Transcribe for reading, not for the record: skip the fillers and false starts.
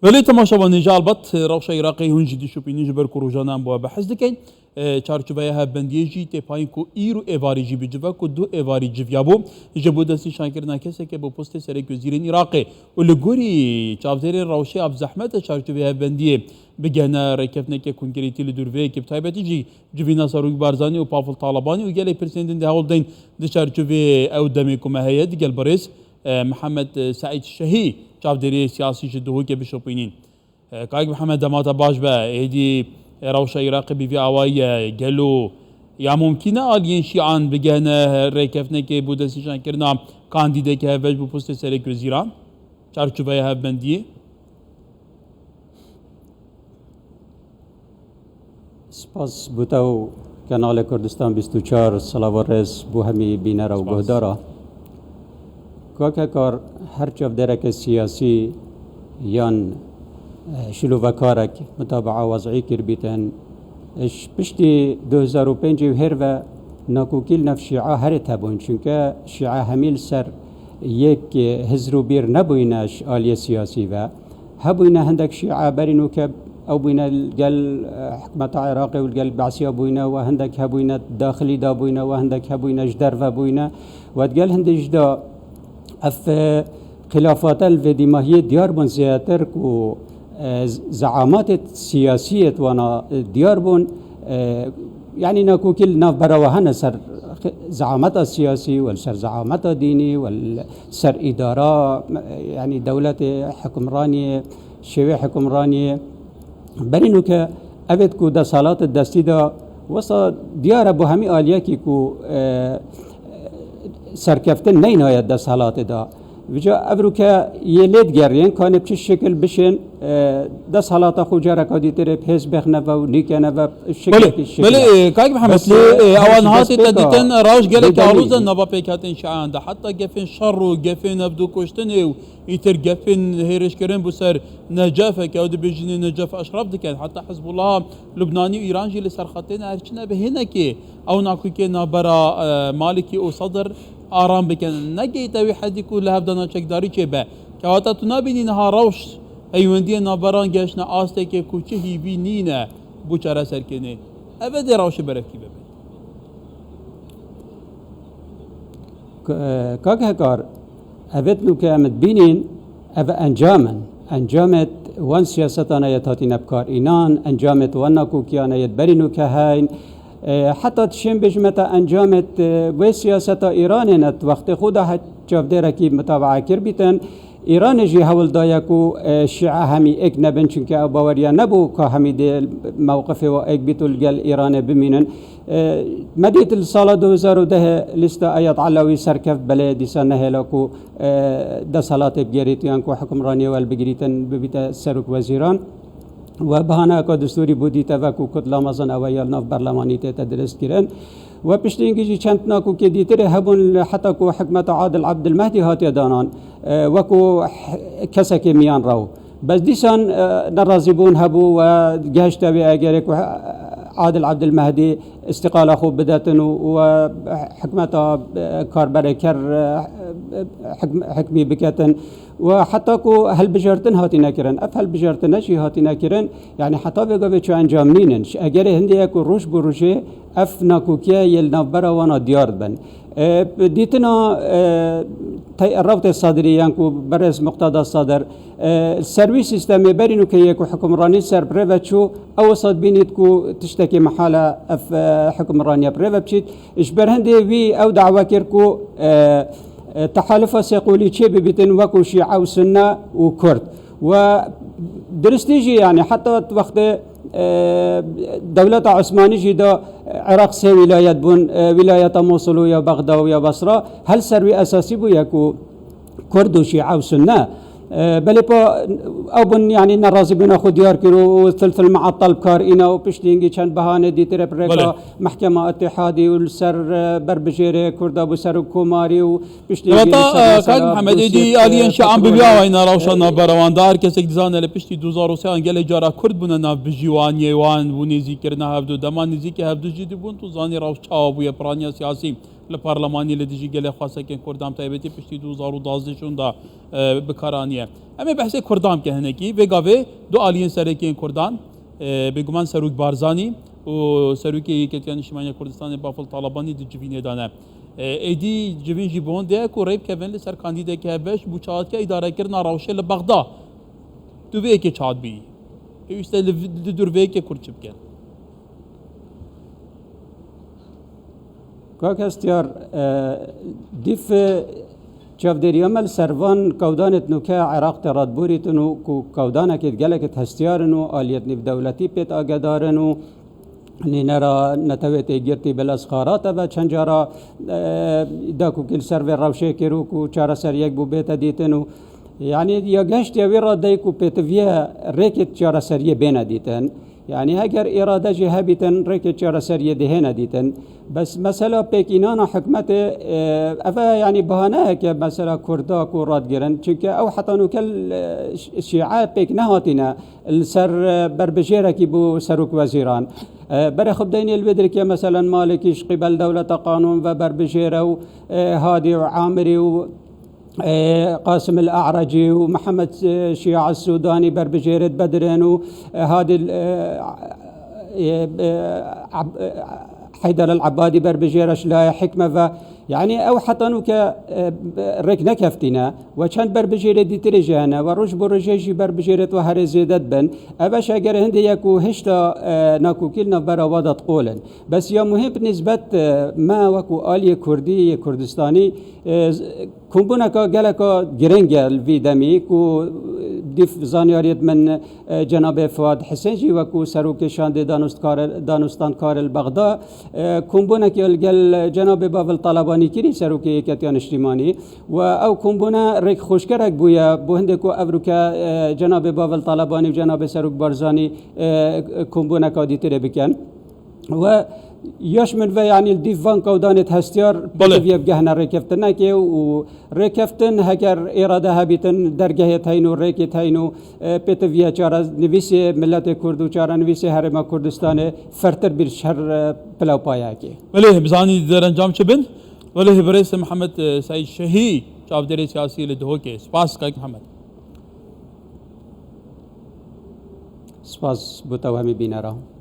ولی تماشا نجال بط روش عراقی هنجی دی شوپینی جبر کروجانان بوا بحث دکن چارچوبه ها بندیجی تی پایین کو ایرو ایواریجی بجوا کو دو ایواریجی بیابو جبو دستی شانکر ناکسه که با پست سرک وزیرین عراقی ولگوری چافزیر روشی اب زحمت چارچوبه ها بندیه بگهنا رکفنه که کنکریتی لدوروی که بتایبتی جی جوینا ساروک بارزانی و پافل طالبانی و گلی پرسندن ده هول دین دی چارچوبه او دمی کمه هیا دی گل برس محمد سعید شهی چافدری سیاسی جدوه که بشوپینین کاغ محمد دمات باش با هدی روش عراقی بی آوای گلو یا ممکنه آلین شیعان بگهنه رکفنه که بودسیشان کرنا کاندیده که هفش بو پست سرک وزیران چارچوبه هف بندیه سپاس بوتاو کانال کردستان 24 سلاو رس بو همی بینر و گهدارا که کار هر چاف درک سیاسی یان شلو وکارک متابعه وضعی کربیتن اش پشتی 2005 هر و ناکوکیل نف شیعه هر تبون چونکه شیعه همیل سر یک هزرو بیر نبوینش آلی سیاسی و هبوینه هندک شیعه برینو که او بوینه الجل حکمت عراقی و الجل بعثی بوینه و هندک هبوینه داخلی دا بوینه و هندک هبوینه جدر و بوینه و الجل هندک جدا اف خلافات الفدیماهی دیار بون زیاتر کو زعامات سیاسیت وانا دیار بون يعني ناكوكل ناف براوهنا سر زعامات السياسي والسر زعامات ديني والسر إدارة يعني دولة حكمرانية شوي حكمرانية برينو كا أبد كو دا صالات الدستي دا وصا ديار أبو همي آليا كي كو سركفتن نين هاي دا صالات دا وجا أبروكا يليد جرين كان بشي شكل بشين دس حالات خوجا ركادي تري بحس بخنا و نيكنا و شكل بله كاي محمد لي اوان هاتي تدتن راوش قالك عروض النبا بيكاتن شعان ده حتى جفن شر وجفن ابدو كشتن يتر جفن هيرش كرين بسر نجافه كاود بيجني نجاف اشرف دكان حتى حزب الله لبناني وايران جي لسرختين ارشنا بهنكي او ناكوكي نابرا مالكي او صدر آرام بکن نگی توی حدی کو لحب دانا چکداری چه به که واتا تو نبینی نها روش ایوندی نابران گشن آسته که کوچه هیوی نینه بو چاره سرکنه اوه دی روش برفکی ببین کاک هکار اوه نو که امد بینین اوه انجامت وان سیاستانا یتاتی نبکار اینان انجامت وان ناکوکیانا یت برینو که هین حتی تشين بجمتا انجامت و سیاست ایران نت وقت خود جاف درکی متابعه کربیتن ایران جی هول دایکو شیعه همی اک نبن چونکه باوریا نبو که همی دی موقف و اک بیتول گل ایران بمینن مدیت السال 2010 لسته آیات علوی سرکف بله دیسا نهلاکو ده سالات بگیریتیان کو حکمرانی وال بگیریتن ببیت سرک وزیران و بهانه که دستوری بودی تفکر کتلا مزن اوایل ناف برلمانی تدرس کردن و پشتینگی جی چند ناکو که دیتره هبون حتی کو حکمت عادل عبد المهدی هاتی دانان و کو کسک میان راو بس دیسان نرازبون هبو و جهشت بی اگر کو عادل عبد المهدي استقالة خو بداتن وحكمة كاربرة كر حكمي بكاتن وحتى كو هل بجرتن هاتينا كرن هل بجرتن شي هاتينا كرن يعني حتى بيقى شو انجامنين اگر هندي اكو روش بروشي اف ناكوكيا يلنبرا وانا ديار بن ديتنا الرابطة الصادرية يانكو برز مقتضى الصادر السيرفيس سيستم برينو كي يكو حكمراني سر بريفاتشو او صاد بينتكو تشتكي محالة اف حكمرانيا بريفاتشيت اجبر هندي وي او دعوة كيركو تحالف سيقولي تشي ببيتن وكو شيعة وسنة وكرد ودرستيجي يعني حتى وقت دولة عثماني جدا عراق سي ولايات بون ولايات موصل ويا بغداد ويا بصرة هل سروي أساسي بو يكو كرد وشيعة وسنة بل او بن يعني نرازي بنا خو ديار كيرو ثلث المعطل كار انا وبشتينجي كان بهانه دي تربريكا محكمه اتحادي والسر بربجيري كرد ابو سر كوماري وبشتينجي كان محمد دي الين شعب بيا وين روشنا بروان دار كسك دزان له بشتي 2003 قال جارا كرد بنا ناف بجيوان يوان ونيزي كرنا هبدو دمان نيزي كي هبدو جدي بون تو زاني روش تشاو بو برانيا سياسي البرلمانی لدیجی گله خواسته که کردام تایبتی پشتی 2012 شون دا بکارانیه اما بحث کردام که هنکی و گاوه دو آلین سرکی کردان بگمان سروک بارزانی و سروکی که تیان شمالی کردستان بافل طالبانی دی جوینه دانه ایدی جوین جیبون ده کو ریب کevin لسر کاندیده که بش بوچات که اداره کرنا روشه لبغدا تو به که چاد بی ایسته لدور به که کرچب کن کاک استیار دیف چافدری عمل سروان کودانت نوکه عراق تراد بوریتنو کو کودانه که گلک تستیارنو آلیت نیف دولتی پیت آگدارنو نرى نتويت جرتي بالاسخارات با چنجارا داكو كل سرور روشي كيروكو چارا سريك بو بيتا ديتنو يعني يا گشت يا ويرا دايكو بيتفيا ريكت چارا سريه بينا ديتن يعني هاگر إرادة جهابتن ريكت چارا سريه دهنا ديتن بس مثلا بيكينانا حكمت أفا يعني بهانه که مثلا كردا كو راد گرن چونك او حتى نو كل شيعة بيك نهاتنا السر بربجيرة كي بو سروك وزيران بري خب ديني البدرك مثلا مالكيش قبل دولة قانون وبربجيرة هادي وعامري قاسم الأعرجي ومحمد شياع السوداني بربجيرة بدرين وهادي حيدر العبادي بربجيرش لا حكمة يعني او حتى نوك رك نكفتنا وكان بربجيرة دي ترجانا وروج برجيجي بربجيرة وهر زيدت بن اباش اگر هندي يكو هشتا ناكو كلنا برا وضع قولا بس يا مهم بالنسبة ما وكو آلية كردي كردستاني كومبونا كا جالكا جرينجل في دمي كو ديف زانياريت من جناب فؤاد حسينجي وكو سروك شاند دانستان كار البغداد كومبونا كيل جناب بافل طلباني كيري سروكي كتيان اجتماعي و او كومبونا ريك خوشكرك بويا بوهندكو افروكا جناب بافل طلباني وجناب سروك بارزاني كومبونا كاديتري بكن و ياش من يعني الديفان كودانت هستيار بلفيا بجهنا ريكفتنا كي وريكفتن هكر إرادة هابتن درجة تاينو ريكي تاينو بتفيا چارا نويسي ملت كردو چارا نويسي هرما كردستان فرتر بالشهر بلاو بايا كي وليه بزاني درنجام چبن وليه برئيس محمد سعيد شهي چاودري سياسي لدهوكي سپاس كاك محمد سپاس بوتاو همي بينا راهم